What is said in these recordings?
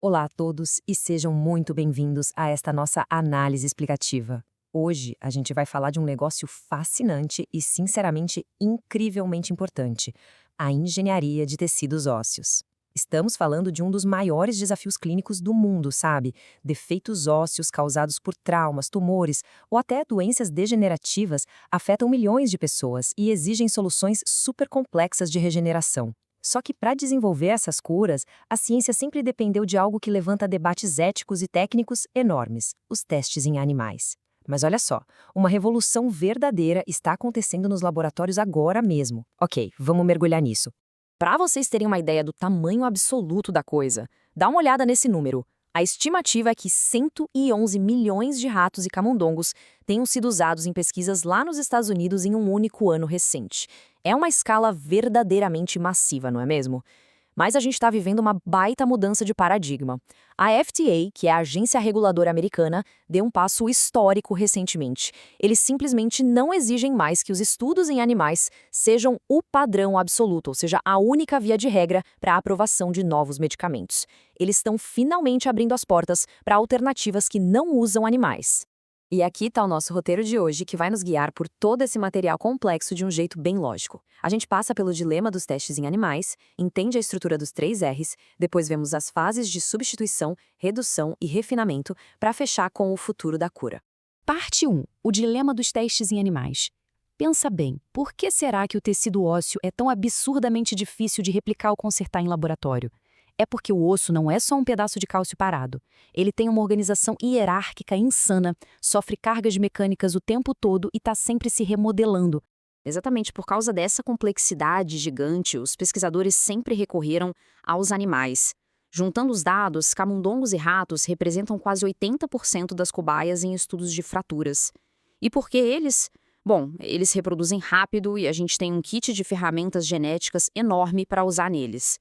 Olá a todos e sejam muito bem-vindos a esta nossa análise explicativa. Hoje a gente vai falar de um negócio fascinante e, sinceramente, incrivelmente importante: a engenharia de tecidos ósseos. Estamos falando de um dos maiores desafios clínicos do mundo, sabe? Defeitos ósseos causados por traumas, tumores ou até doenças degenerativas afetam milhões de pessoas e exigem soluções super complexas de regeneração. Só que para desenvolver essas curas, a ciência sempre dependeu de algo que levanta debates éticos e técnicos enormes: os testes em animais. Mas olha só, uma revolução verdadeira está acontecendo nos laboratórios agora mesmo. Ok, vamos mergulhar nisso. Para vocês terem uma ideia do tamanho absoluto da coisa, dá uma olhada nesse número. A estimativa é que 111 milhões de ratos e camundongos tenham sido usados em pesquisas lá nos Estados Unidos em um único ano recente. É uma escala verdadeiramente massiva, não é mesmo? Mas a gente está vivendo uma baita mudança de paradigma. A FDA, que é a agência reguladora americana, deu um passo histórico recentemente. Eles simplesmente não exigem mais que os estudos em animais sejam o padrão absoluto, ou seja, a única via de regra para a aprovação de novos medicamentos. Eles estão finalmente abrindo as portas para alternativas que não usam animais. E aqui está o nosso roteiro de hoje, que vai nos guiar por todo esse material complexo de um jeito bem lógico. A gente passa pelo dilema dos testes em animais, entende a estrutura dos 3 R's, depois vemos as fases de substituição, redução e refinamento, para fechar com o futuro da cura. Parte 1. O dilema dos testes em animais. Pensa bem, por que será que o tecido ósseo é tão absurdamente difícil de replicar ou consertar em laboratório? É porque o osso não é só um pedaço de cálcio parado. Ele tem uma organização hierárquica insana, sofre cargas mecânicas o tempo todo e está sempre se remodelando. Exatamente por causa dessa complexidade gigante, os pesquisadores sempre recorreram aos animais. Juntando os dados, camundongos e ratos representam quase 80% das cobaias em estudos de fraturas. E por que eles? Bom, eles reproduzem rápido e a gente tem um kit de ferramentas genéticas enorme para usar neles.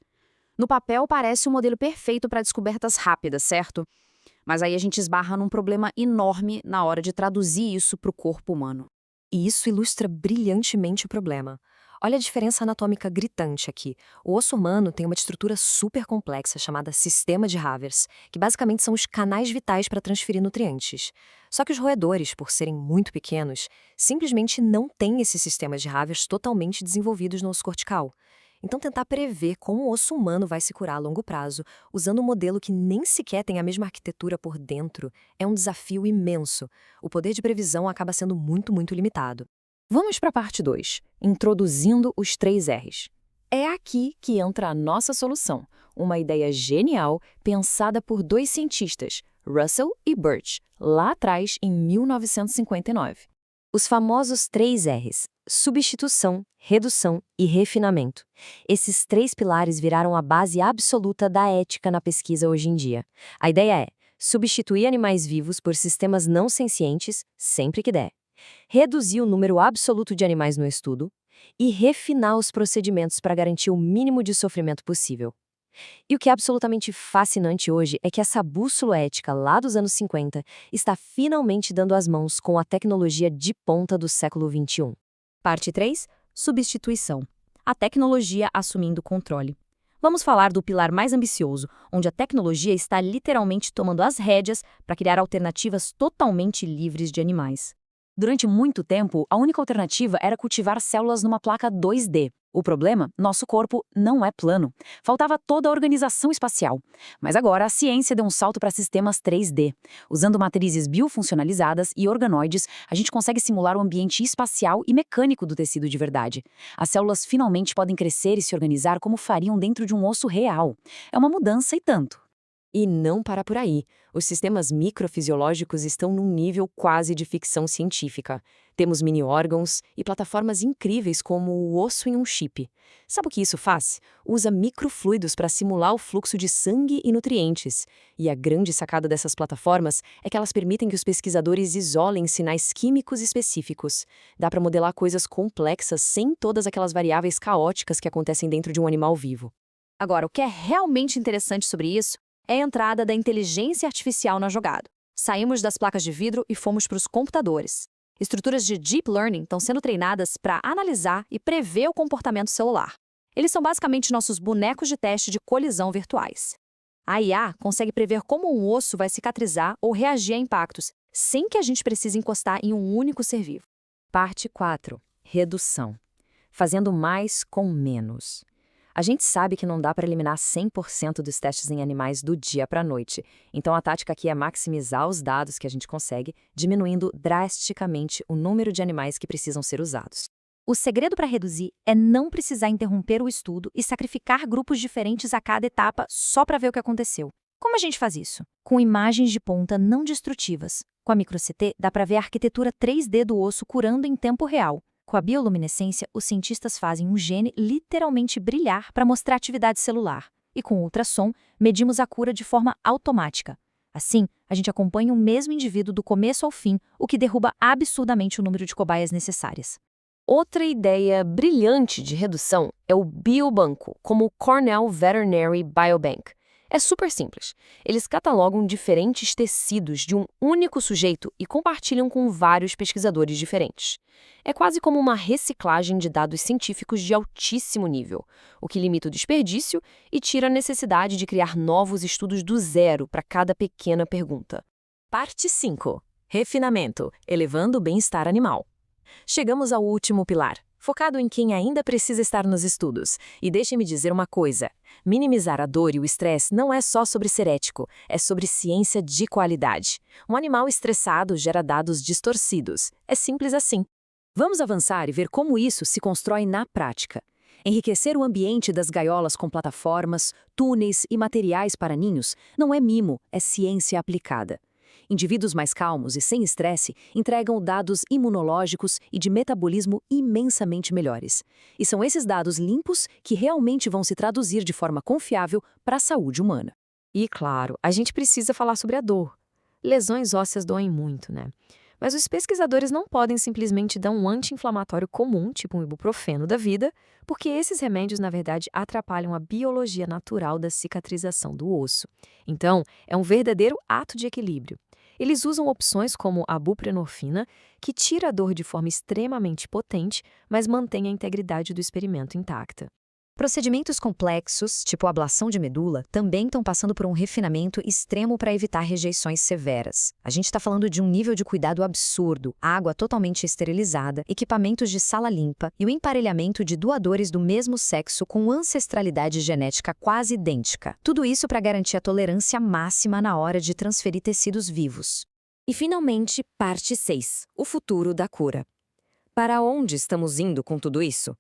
No papel, parece um modelo perfeito para descobertas rápidas, certo? Mas aí a gente esbarra num problema enorme na hora de traduzir isso para o corpo humano. E isso ilustra brilhantemente o problema. Olha a diferença anatômica gritante aqui. O osso humano tem uma estrutura super complexa chamada sistema de Havers, que basicamente são os canais vitais para transferir nutrientes. Só que os roedores, por serem muito pequenos, simplesmente não têm esses sistemas de Havers totalmente desenvolvidos no osso cortical. Então, tentar prever como o osso humano vai se curar a longo prazo, usando um modelo que nem sequer tem a mesma arquitetura por dentro, é um desafio imenso. O poder de previsão acaba sendo muito limitado. Vamos para a parte 2, introduzindo os 3 R's. É aqui que entra a nossa solução, uma ideia genial pensada por 2 cientistas, Russell e Birch, lá atrás em 1959. Os famosos 3 R's: substituição, redução e refinamento. Esses 3 pilares viraram a base absoluta da ética na pesquisa hoje em dia. A ideia é substituir animais vivos por sistemas não sencientes sempre que der, reduzir o número absoluto de animais no estudo e refinar os procedimentos para garantir o mínimo de sofrimento possível. E o que é absolutamente fascinante hoje é que essa bússola ética lá dos anos 50 está finalmente dando as mãos com a tecnologia de ponta do século XXI. Parte 3. Substituição. A tecnologia assumindo controle. Vamos falar do pilar mais ambicioso, onde a tecnologia está literalmente tomando as rédeas para criar alternativas totalmente livres de animais. Durante muito tempo, a única alternativa era cultivar células numa placa 2D. O problema? Nosso corpo não é plano. Faltava toda a organização espacial. Mas agora a ciência deu um salto para sistemas 3D. Usando matrizes biofuncionalizadas e organoides, a gente consegue simular o ambiente espacial e mecânico do tecido de verdade. As células finalmente podem crescer e se organizar como fariam dentro de um osso real. É uma mudança e tanto. E não para por aí. Os sistemas microfisiológicos estão num nível quase de ficção científica. Temos mini-órgãos e plataformas incríveis como o osso em um chip. Sabe o que isso faz? Usa microfluidos para simular o fluxo de sangue e nutrientes. E a grande sacada dessas plataformas é que elas permitem que os pesquisadores isolem sinais químicos específicos. Dá para modelar coisas complexas sem todas aquelas variáveis caóticas que acontecem dentro de um animal vivo. Agora, o que é realmente interessante sobre isso é a entrada da inteligência artificial na jogada. Saímos das placas de vidro e fomos para os computadores. Estruturas de Deep Learning estão sendo treinadas para analisar e prever o comportamento celular. Eles são basicamente nossos bonecos de teste de colisão virtuais. A IA consegue prever como um osso vai cicatrizar ou reagir a impactos, sem que a gente precise encostar em um único ser vivo. Parte 4. Redução. Fazendo mais com menos. A gente sabe que não dá para eliminar 100% dos testes em animais do dia para a noite, então a tática aqui é maximizar os dados que a gente consegue, diminuindo drasticamente o número de animais que precisam ser usados. O segredo para reduzir é não precisar interromper o estudo e sacrificar grupos diferentes a cada etapa só para ver o que aconteceu. Como a gente faz isso? Com imagens de ponta não destrutivas. Com a micro-CT, dá para ver a arquitetura 3D do osso curando em tempo real. Com a bioluminescência, os cientistas fazem um gene literalmente brilhar para mostrar atividade celular. E com o ultrassom, medimos a cura de forma automática. Assim, a gente acompanha o mesmo indivíduo do começo ao fim, o que derruba absurdamente o número de cobaias necessárias. Outra ideia brilhante de redução é o biobanco, como o Cornell Veterinary Biobank. É super simples. Eles catalogam diferentes tecidos de um único sujeito e compartilham com vários pesquisadores diferentes. É quase como uma reciclagem de dados científicos de altíssimo nível, o que limita o desperdício e tira a necessidade de criar novos estudos do zero para cada pequena pergunta. Parte 5. Refinamento, elevando o bem-estar animal. Chegamos ao último pilar, focado em quem ainda precisa estar nos estudos. E deixe-me dizer uma coisa: minimizar a dor e o estresse não é só sobre ser ético, é sobre ciência de qualidade. Um animal estressado gera dados distorcidos. É simples assim. Vamos avançar e ver como isso se constrói na prática. Enriquecer o ambiente das gaiolas com plataformas, túneis e materiais para ninhos não é mimo, é ciência aplicada. Indivíduos mais calmos e sem estresse entregam dados imunológicos e de metabolismo imensamente melhores. E são esses dados limpos que realmente vão se traduzir de forma confiável para a saúde humana. E, claro, a gente precisa falar sobre a dor. Lesões ósseas doem muito, né? Mas os pesquisadores não podem simplesmente dar um anti-inflamatório comum, tipo um ibuprofeno da vida, porque esses remédios, na verdade, atrapalham a biologia natural da cicatrização do osso. Então, é um verdadeiro ato de equilíbrio. Eles usam opções como a buprenorfina, que tira a dor de forma extremamente potente, mas mantém a integridade do experimento intacta. Procedimentos complexos, tipo ablação de medula, também estão passando por um refinamento extremo para evitar rejeições severas. A gente está falando de um nível de cuidado absurdo, água totalmente esterilizada, equipamentos de sala limpa e o emparelhamento de doadores do mesmo sexo com ancestralidade genética quase idêntica. Tudo isso para garantir a tolerância máxima na hora de transferir tecidos vivos. E, finalmente, parte 6. O futuro da cura. Para onde estamos indo com tudo isso?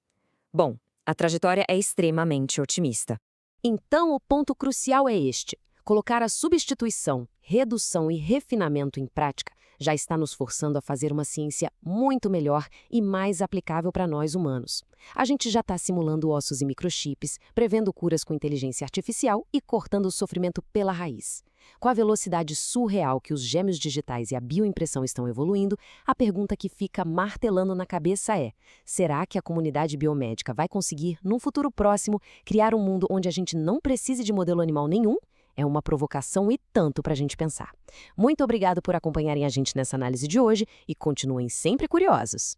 Bom, a trajetória é extremamente otimista. Então, o ponto crucial é este: colocar a substituição, redução e refinamento em prática já está nos forçando a fazer uma ciência muito melhor e mais aplicável para nós humanos. A gente já está simulando ossos e microchips, prevendo curas com inteligência artificial e cortando o sofrimento pela raiz. Com a velocidade surreal que os gêmeos digitais e a bioimpressão estão evoluindo, a pergunta que fica martelando na cabeça é: será que a comunidade biomédica vai conseguir, num futuro próximo, criar um mundo onde a gente não precise de modelo animal nenhum? É uma provocação e tanto para a gente pensar. Muito obrigado por acompanharem a gente nessa análise de hoje e continuem sempre curiosos.